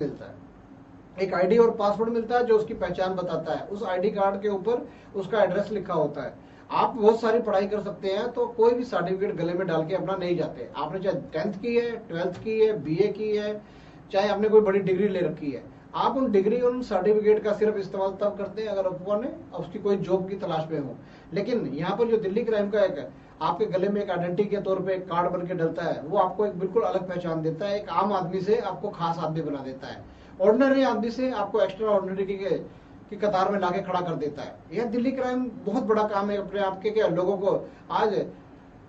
मिलता है, एक आईडी और पासवर्ड मिलता है जो उसकी पहचान बताता है। उस आईडी कार्ड के ऊपर उसका एड्रेस लिखा होता है। आप बहुत सारी पढ़ाई कर सकते हैं, तो कोई भी सर्टिफिकेट गले में डाल के अपना नहीं जाते। आपने चाहे 10th की है, 12th की है, बीए की है, चाहे आपने कोई बड़ी डिग्री ले रखी है, आप उन डिग्री और उन सर्टिफिकेट का सिर्फ इस्तेमाल तब करते हैं अगर आपने उसकी कोई जॉब की तलाश में हो। लेकिन यहाँ पर जो दिल्ली क्राइम का एक आपके गले में एक आइडेंटिटी के तौर पे एक कार्ड बन के डलता है, वो आपको एक बिल्कुल अलग पहचान देता है। एक आम आदमी से आपको खास आदमी बना देता है, ऑर्डिनरी आदमी से आपको एक्स्ट्रा ऑर्डिनरी की कतार में लाके खड़ा कर देता है। यह दिल्ली क्राइम बहुत बड़ा काम है अपने आप के। लोगों को आज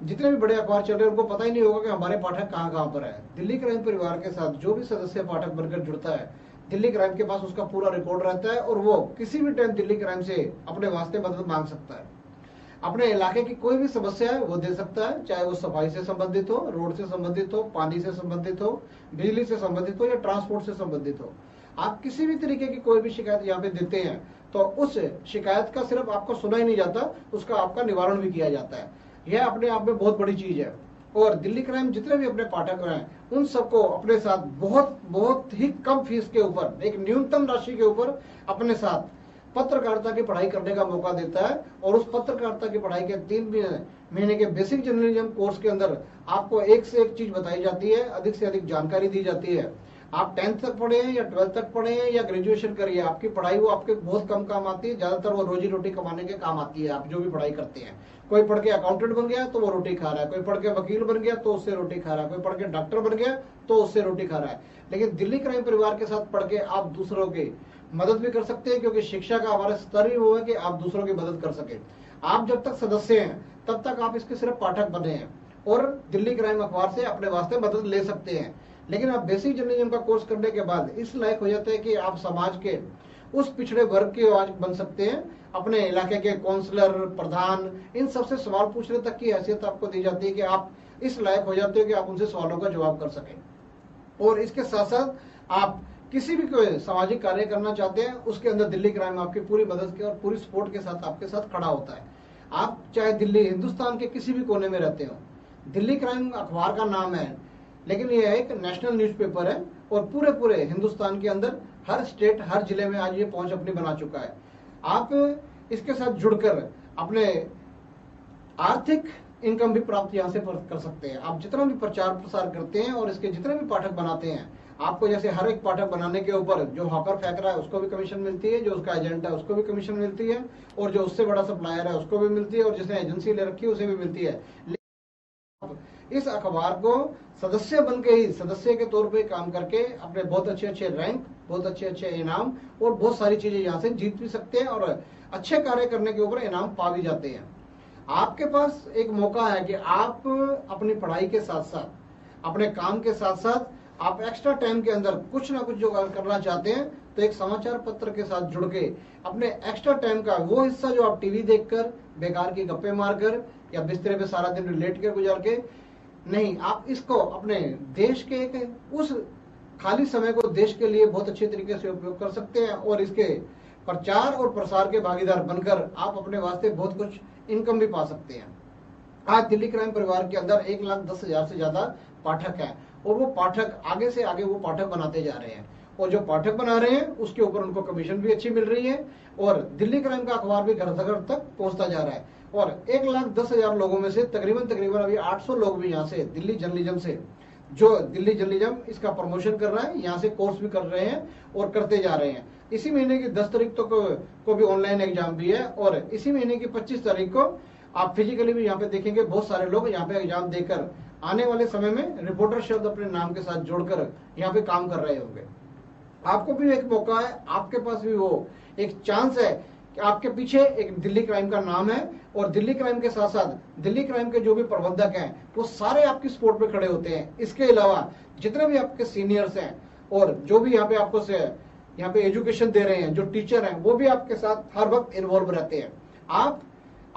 जितने भी बड़े अखबार चल रहे हैं उनको पता ही नहीं होगा कि हमारे पाठक कहाँ कहाँ पर है। दिल्ली क्राइम परिवार के साथ जो भी सदस्य पाठक बनकर जुड़ता है, दिल्ली क्राइम के पास उसका पूरा रिकॉर्ड रहता है और वो किसी भी टाइम दिल्ली क्राइम से अपने वास्ते मदद मांग सकता है। अपने इलाके की कोई भी समस्या है वो दे सकता है, चाहे वो सफाई से संबंधित हो, रोड से संबंधित हो, पानी से संबंधित हो, बिजली से संबंधित हो या ट्रांसपोर्ट से संबंधित हो। आप किसी भी तरीके की कोई भी शिकायत यहाँ पे देते हैं तो उस शिकायत का सिर्फ आपको सुना ही नहीं जाता, उसका आपका निवारण भी किया जाता है। यह अपने आप में बहुत बड़ी चीज है। और दिल्ली क्राइम जितने भी अपने पाठक हैं उन सबको अपने साथ बहुत बहुत ही कम फीस के ऊपर, एक न्यूनतम राशि के ऊपर अपने साथ पत्रकारिता की पढ़ाई करने का मौका देता है। और उस पत्रकारिता की पढ़ाई के 3 महीने के बेसिक जर्नलिज्म कोर्स के अंदर आपको एक से एक चीज बताई जाती है, अधिक से अधिक जानकारी दी जाती है। आप 10th तक पढ़े हैं या 12th तक पढ़े हैं या ग्रेजुएशन करिए, आपकी पढ़ाई वो आपके बहुत कम काम आती है। ज्यादातर वो रोजी रोटी कमाने के काम आती है। आप जो भी पढ़ाई करते हैं, कोई पढ़ के अकाउंटेंट बन गया तो वो रोटी खा रहा है, कोई पढ़ के वकील बन गया तो उससे रोटी खा रहा है, कोई पढ़ के डॉक्टर बन गया तो उससे रोटी खा रहा है। लेकिन दिल्ली क्राइम परिवार के साथ पढ़ के आप दूसरों की मदद भी कर सकते हैं, क्योंकि शिक्षा का हमारा स्तर ही वो है कि आप दूसरों की मदद कर सके। आप जब तक सदस्य हैं तब तक आप इसके सिर्फ पाठक बने हैं और दिल्ली क्राइम अखबार से अपने वास्ते मदद ले सकते हैं। लेकिन आप बेसिक जर्नलिज्म का कोर्स करने के बाद इस लायक हो जाते हैं कि आप समाज के उस पिछड़े वर्ग के आज बन सकते हैं। अपने इलाके के काउंसलर, प्रधान, इन सबसे सवाल पूछने तक की हैसियत आपको दी जाती है कि आप इस लायक हो जाते हो कि आप उनसे सवालों का जवाब कर सकें। और इसके साथ साथ आप किसी भी कोई सामाजिक कार्य करना चाहते हैं, उसके अंदर दिल्ली क्राइम आपकी पूरी मदद के और पूरी सपोर्ट के साथ आपके साथ खड़ा होता है। आप चाहे दिल्ली हिंदुस्तान के किसी भी कोने में रहते हो, दिल्ली क्राइम अखबार का नाम है, लेकिन यह एक नेशनल न्यूज़पेपर है और पूरे पूरे हिंदुस्तान के अंदर हर स्टेट, हर जिले में आज ये पहुंच अपनी बना चुका है। आप इसके साथ जुड़कर अपने आर्थिक इनकम भी प्राप्त यहाँ से कर सकते हैं। आप जितना भी प्रचार प्रसार करते हैं और इसके जितने भी पाठक बनाते हैं, आपको जैसे हर एक पाठक बनाने के ऊपर जो हॉकर फेंक रहा है उसको भी कमीशन मिलती है, जो उसका एजेंट है उसको भी कमीशन मिलती है, और जो उससे बड़ा सप्लायर है उसको भी मिलती है, और जिसने एजेंसी ले रखी है उसे भी मिलती है। इस अखबार को सदस्य बन के ही, सदस्य के तौर पे काम करके अपने बहुत अच्छे अच्छे रैंक, बहुत अच्छे अच्छे इनाम और बहुत सारी चीजें यहाँ से जीत भी सकते हैं और अच्छे कार्य करने के ऊपर इनाम पा भी जाते हैं। आपके पास एक मौका है कि आप अपनी पढ़ाई के साथ साथ, अपने काम के साथ साथ आप एक्स्ट्रा टाइम के अंदर कुछ ना कुछ जो करना चाहते हैं, तो एक समाचार पत्र के साथ जुड़ के अपने एक्स्ट्रा टाइम का वो हिस्सा जो आप टीवी देखकर, बेकार की गप्पे मारकर या बिस्तरे पे सारा दिन लेट कर गुजार के नहीं, आप इसको अपने देश के एक उस खाली समय को देश के लिए बहुत अच्छे तरीके से उपयोग कर सकते हैं और इसके प्रचार और प्रसार के भागीदार बनकर आप अपने वास्ते बहुत कुछ इनकम भी पा सकते हैं। आज दिल्ली क्राइम परिवार के अंदर 1,10,000 से ज्यादा पाठक हैं और वो पाठक आगे से आगे वो पाठक बनाते जा रहे हैं, और जो पाठक बना रहे हैं उसके ऊपर उनको कमीशन भी अच्छी मिल रही है और दिल्ली क्राइम का अखबार भी घर तक पहुंचता जा रहा है। और 1,10,000 लोगों में से तकरीबन अभी 800 लोग भी यहाँ से दिल्ली जर्नलिज्म से, जो दिल्ली जर्नलिज्म इसका प्रमोशन कर रहा है, यहाँ से कोर्स भी कर रहे हैं और करते जा रहे हैं। इसी महीने की 10 तारीख को भी ऑनलाइन एग्जाम भी है और इसी महीने की 25 तारीख को आप फिजिकली भी यहाँ पे देखेंगे बहुत सारे लोग यहाँ पे एग्जाम देकर आने वाले समय में रिपोर्टर शब्द अपने नाम के साथ जोड़कर यहाँ पे काम कर रहे होंगे। आपको भी एक मौका है, आपके पास भी वो एक चांस है कि आपके पीछे एक दिल्ली क्राइम का नाम है और दिल्ली क्राइम के साथ साथ दिल्ली क्राइम के जो भी प्रबंधक हैं वो सारे आपकी सपोर्ट पे खड़े होते हैं। इसके अलावा जितने भी आपके सीनियर्स हैं और जो भी यहाँ पे आपको यहाँ पे एजुकेशन दे रहे हैं, जो टीचर हैं, वो भी आपके साथ हर वक्त इन्वॉल्व रहते हैं। आप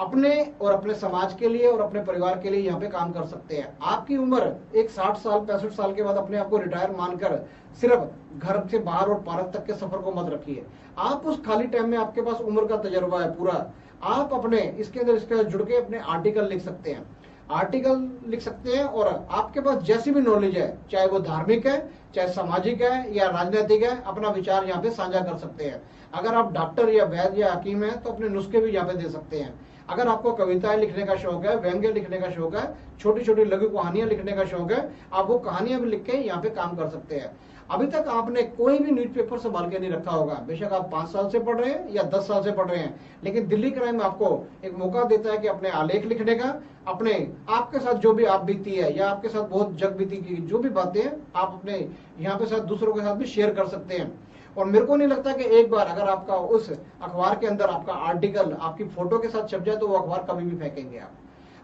अपने और अपने समाज के लिए और अपने परिवार के लिए यहाँ पे काम कर सकते हैं। आपकी उम्र एक 60 साल 65 साल के बाद अपने आप को रिटायर मानकर सिर्फ घर से बाहर और पार्क तक के सफर को मत रखिए। आप उस खाली टाइम में, आपके पास उम्र का तजर्बा है पूरा, आप अपने इसके अंदर जुड़ के अपने आर्टिकल लिख सकते हैं। आर्टिकल लिख सकते हैं, और आपके पास जैसी भी नॉलेज है, चाहे वो धार्मिक है, चाहे सामाजिक है या राजनीतिक है, अपना विचार यहाँ पे साझा कर सकते हैं। अगर आप डॉक्टर या वैद्य या हकीम हैं तो अपने नुस्खे भी यहाँ पे दे सकते हैं। अगर आपको कविताएं लिखने का शौक है, व्यंग्य लिखने का शौक है, छोटी छोटी लघु कहानियां लिखने का शौक है, आप वो कहानियां भी लिख के यहाँ पे काम कर सकते हैं। अभी तक आपने कोई भी न्यूज़पेपर संभाल के नहीं रखा होगा, बेशक आप 5 साल से पढ़ रहे हैं या 10 साल से पढ़ रहे हैं, लेकिन दिल्ली क्राइम आपको एक मौका देता है कि अपने आलेख लिखने का, अपने आपके साथ जो भी आप बीती है या आपके साथ बहुत जग बीती की जो भी बातें हैं, आप अपने यहाँ पे साथ दूसरों के साथ भी शेयर कर सकते हैं। और मेरे को नहीं लगता कि एक बार अगर आपका उस अखबार के अंदर आपका आर्टिकल आपकी फोटो के साथ छप जाए तो वो अखबार कभी भी फेंकेंगे आप।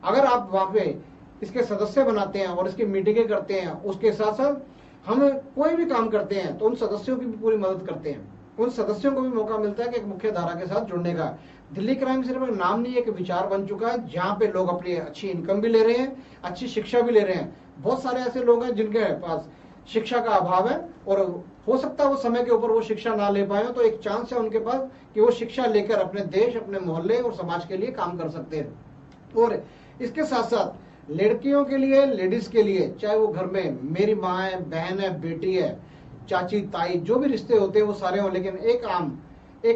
अगर आप वहां पे इसके सदस्य बनाते हैं और इसकी मीटिंगें करते हैं, उसके साथ साथ हम कोई भी काम करते हैं तो उन सदस्यों की भी पूरी मदद करते हैं, उन सदस्यों को भी मौका मिलता है कि एक मुख्य धारा के साथ जुड़ने का। दिल्ली क्राइम सिर्फ एक नाम नहीं, एक विचार बन चुका है जहां पे लोग अपनी अच्छी इनकम भी ले रहे हैं, अच्छी शिक्षा भी ले रहे हैं। बहुत सारे ऐसे लोग हैं जिनके पास शिक्षा का अभाव है और हो सकता है वो समय के ऊपर वो शिक्षा ना ले पाए, तो एक चांस है उनके पास कि वो शिक्षा लेकर अपने देश, अपने मोहल्ले और समाज के लिए काम कर सकते हैं। और इसके साथ साथ लड़कियों के लिए, लेडीज के लिए, चाहे वो घर में मेरी माँ है, बहन है, बेटी है, चाची, ताई, जो भी रिश्ते होते हैं वो सारे हों, लेकिन एक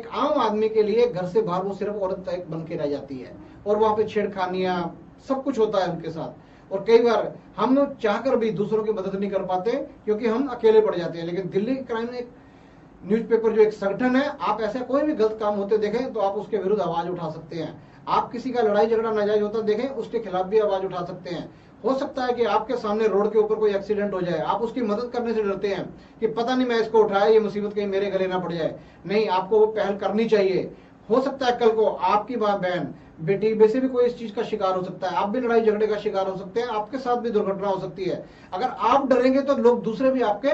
आम आदमी के लिए घर से बाहर वो सिर्फ औरत एक बन के रह जाती है और वहां पे छेड़खानियां सब कुछ होता है उनके साथ। और कई बार हम चाहकर भी दूसरों की मदद नहीं कर पाते क्योंकि हम अकेले पड़ जाते हैं। लेकिन दिल्ली क्राइम एक न्यूज़पेपर जो एक संगठन है, आप ऐसा कोई भी गलत काम होते देखें तो आप उसके विरुद्ध आवाज उठा सकते हैं। आप किसी का लड़ाई झगड़ा नाजायज होता देखें, उसके खिलाफ भी आवाज उठा सकते हैं। हो सकता है कि आपके सामने रोड के ऊपर कोई एक्सीडेंट हो जाए, आप उसकी मदद करने से डरते हैं कि पता नहीं मैं इसको उठाया, ये मुसीबत कहीं मेरे गले ना पड़ जाए। नहीं, आपको वो पहल करनी चाहिए। हो सकता है कल को आपकी माँ, बहन, बेटी वैसे भी कोई इस चीज का शिकार हो सकता है, आप भी लड़ाई झगड़े का शिकार हो सकते हैं, आपके साथ भी दुर्घटना हो सकती है। अगर आप डरेंगे तो लोग दूसरे भी आपके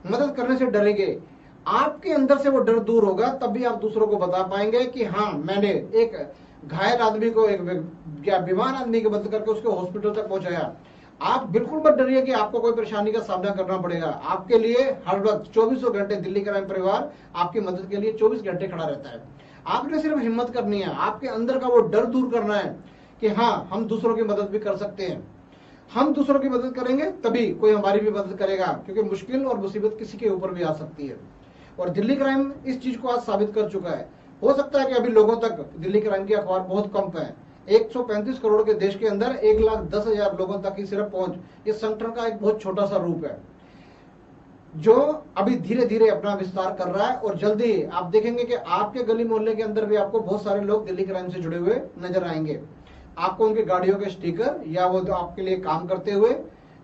मदद करने से डरेंगे। आपके अंदर से वो डर दूर होगा, तब भी आप दूसरों को बता पाएंगे कि हाँ, मैंने एक घायल आदमी को, एक बीमार आदमी को मदद करके उसको हॉस्पिटल तक पहुंचाया। आप बिल्कुल मत डरिए कि आपको कोई परेशानी का सामना करना पड़ेगा। आपके लिए हर वक्त 24 घंटे दिल्ली क्राइम परिवार आपकी मदद के लिए 24 घंटे खड़ा रहता है। आपने सिर्फ हिम्मत करनी है, आपके अंदर का वो डर दूर करना है कि हाँ, हम दूसरों की मदद भी कर सकते हैं। हम दूसरों की मदद करेंगे तभी कोई हमारी भी मदद करेगा, क्योंकि मुश्किल और मुसीबत किसी के ऊपर भी आ सकती है। और दिल्ली क्राइम इस चीज को आज साबित कर चुका है। हो सकता है कि अभी लोगों तक दिल्ली क्राइम की अखबार बहुत कम है। 135 करोड़ के देश के अंदर 1,10,000 लोगों तक की सिर्फ पहुंच, इस संगठन का एक बहुत छोटा सा रूप है जो अभी धीरे धीरे अपना विस्तार कर रहा है। और जल्दी आप देखेंगे कि आपके गली मोहल्ले के अंदर भी आपको बहुत सारे लोग दिल्ली क्राइम से जुड़े हुए नजर आएंगे। आपको उनके गाड़ियों के स्टिकर, या वो जो आपके लिए काम करते हुए,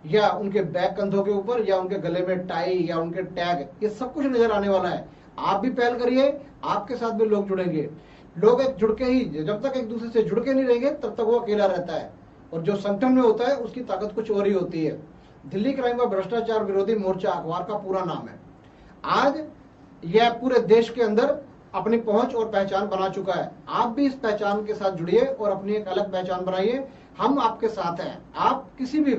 या उनके बैग कंधों के ऊपर, या उनके गले में टाई, या उनके टैग, ये सब कुछ नजर आने वाला है। आप भी पहल करिए, आपके साथ भी लोग जुड़ेंगे। लोग एक जुड़ के ही, जब तक एक दूसरे से जुड़ के नहीं रहेंगे तब तक वो अकेला रहता है। और जो संगठन में होता है उसकी ताकत कुछ और ही होती है। दिल्ली क्राइम का भ्रष्टाचार विरोधी मोर्चा अखबार का पूरा नाम है। आज यह पूरे देश के अंदर अपनी पहुंच और पहचान बना चुका है। आप भी इस पहचान के साथ जुड़िए और अपनी एक अलग पहचान बनाइए। हम आपके साथ हैं। आप किसी भी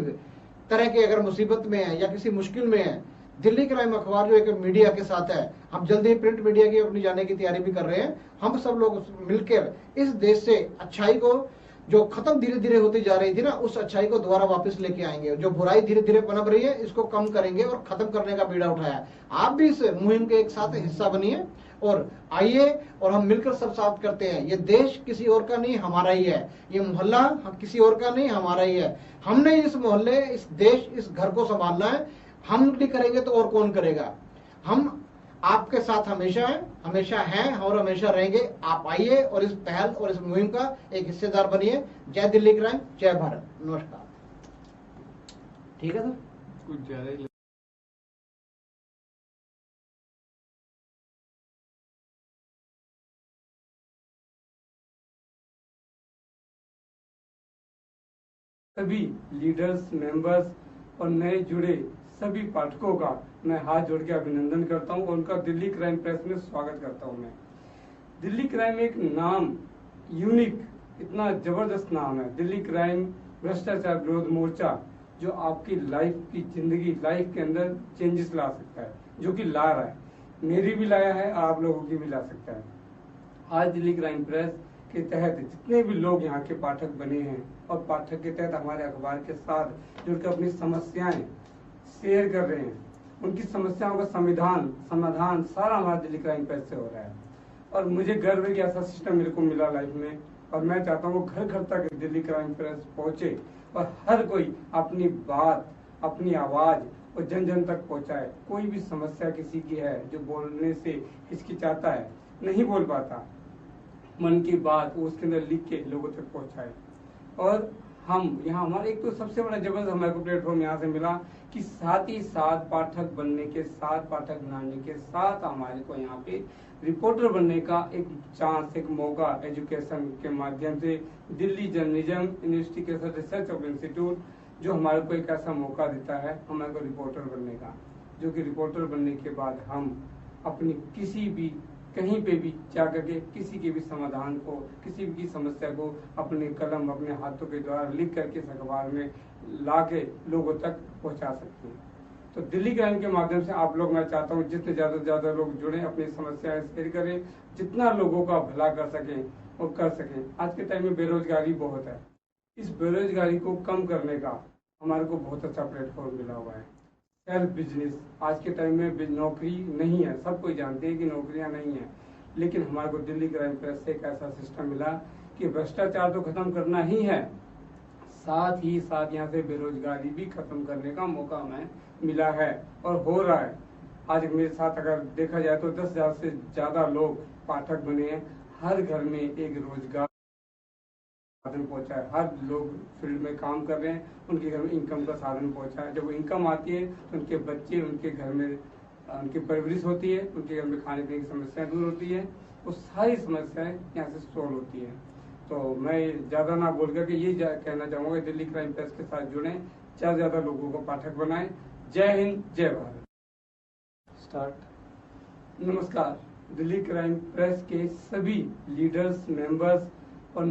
तरह के अगर मुसीबत में है या किसी मुश्किल में है, दिल्ली क्राइम अखबार जो एक मीडिया के साथ है, हम जल्दी ही प्रिंट मीडिया की अपनी जाने की तैयारी भी कर रहे हैं। हम सब लोग मिलकर इस देश से अच्छाई को, जो खत्म धीरे धीरे होती जा रही थी ना, उस अच्छाई को दोबारा वापस लेके आएंगे। जो बुराई धीरे धीरे पनप रही है, इसको कम करेंगे और खत्म करने का बीड़ा उठाया। आप भी इस मुहिम के एक साथ हिस्सा बनिए और आइए, और हम मिलकर सब साथ करते हैं। ये देश किसी और का नहीं, हमारा ही है। ये मोहल्ला किसी और का नहीं, हमारा ही है। हमने इस मोहल्ले, इस देश, इस घर को संभालना है। हम नहीं करेंगे तो और कौन करेगा। हम आपके साथ हमेशा हैं और हमेशा रहेंगे। आप आइए और इस पहल और इस मुहिम का एक हिस्सेदार बनिए। जय दिल्ली क्राइम, जय भारत। नमस्कार। ठीक है सर, कुछ ज्यादा ही सभी लीडर्स, मेंबर्स और नए जुड़े सभी पाठकों का मैं हाथ जोड़ के अभिनंदन करता हूं और उनका दिल्ली क्राइम प्रेस में स्वागत करता हूं। मैं दिल्ली क्राइम एक नाम, यूनिक, इतना जबरदस्त नाम है, दिल्ली क्राइम भ्रष्टाचार विरोध मोर्चा, जो आपकी लाइफ की जिंदगी, लाइफ के अंदर चेंजेस ला सकता है, जो कि ला रहा है। मेरी भी लाया है, आप लोगों की भी ला सकता है। आज दिल्ली क्राइम प्रेस के तहत जितने भी लोग यहाँ के पाठक बने हैं और पाठक के तहत हमारे अखबार के साथ जुड़कर अपनी समस्याएं शेयर कर रहे हैं, उनकी समस्याओं का समाधान सारा हमारा दिल्ली क्राइम प्रेस से हो रहा है। और मुझे गर्व है कि ऐसा सिस्टम मेरे को मिला लाइफ में, और मैं चाहता हूँ घर घर तक दिल्ली क्राइम प्रेस पहुंचे और हर कोई अपनी बात, अपनी आवाज और जन जन तक पहुंचाए। कोई भी समस्या किसी की है जो बोलने से हिचकिचाता है, नहीं बोल पाता, मन की बात वो उसके अंदर लिख के लोगों तक पहुंचाए। और हम यहाँ हमारा एक तो सबसे बड़ा जबरदस्त हमारे को प्लेटफॉर्म यहाँ से मिला कि साथ ही साथ पाठक बनने के साथ, पाठक बनाने के साथ हमारे को यहाँ पे रिपोर्टर बनने का एक चांस, एक मौका एजुकेशन के माध्यम से Delhi journalism investigation research of institute जो हमारे को एक ऐसा मौका देता है हमारे को रिपोर्टर बनने का, जो कि रिपोर्टर बनने के बाद हम अपनी किसी भी कहीं पे भी जाकर के किसी के भी समाधान को, किसी भी की समस्या को अपने कलम, अपने हाथों के द्वारा लिख करके इस अखबार में ला के लोगों तक पहुंचा सकते हैं। तो दिल्ली क्राइम के माध्यम से आप लोग, मैं चाहता हूँ जितने ज्यादा से ज्यादा लोग जुड़े, अपनी समस्याएं शेयर करें, जितना लोगों का भला कर सकें और कर सकें। आज के टाइम में बेरोजगारी बहुत है, इस बेरोजगारी को कम करने का हमारे को बहुत अच्छा प्लेटफॉर्म मिला हुआ है। सेल्फ बिजनेस, आज के टाइम में नौकरी नहीं है, सब कोई जानते हैं कि नौकरियां नहीं है, लेकिन हमारे को दिल्ली क्राइम प्रेस से एक ऐसा सिस्टम मिला कि भ्रष्टाचार तो खत्म करना ही है, साथ ही साथ यहाँ से बेरोजगारी भी खत्म करने का मौका हमें मिला है और हो रहा है। आज मेरे साथ अगर देखा जाए तो 10,000 से ज्यादा लोग पाठक बने हैं, हर घर में एक रोजगार साधन पहुंचा है, हर लोग फील्ड में काम कर रहे हैं, उनके घर में इनकम का साधन पहुंचा है। जब वो इनकम आती है तो उनके बच्चे, उनके घर में उनकी परवरिश होती है, उनके घर में खाने पीने की समस्याएं दूर होती है, वो सारी समस्याएं यहाँ से सोल्व होती है। तो मैं ज्यादा ना बोल करके ये कहना चाहूंगा दिल्ली क्राइम प्रेस के साथ जुड़े, ज्यादा ज्यादा लोगों को पाठक बनाएं। जय हिंद, जय भारत। स्टार्ट। नमस्कार, दिल्ली क्राइम प्रेस के सभी लीडर्स, मेंबर्स और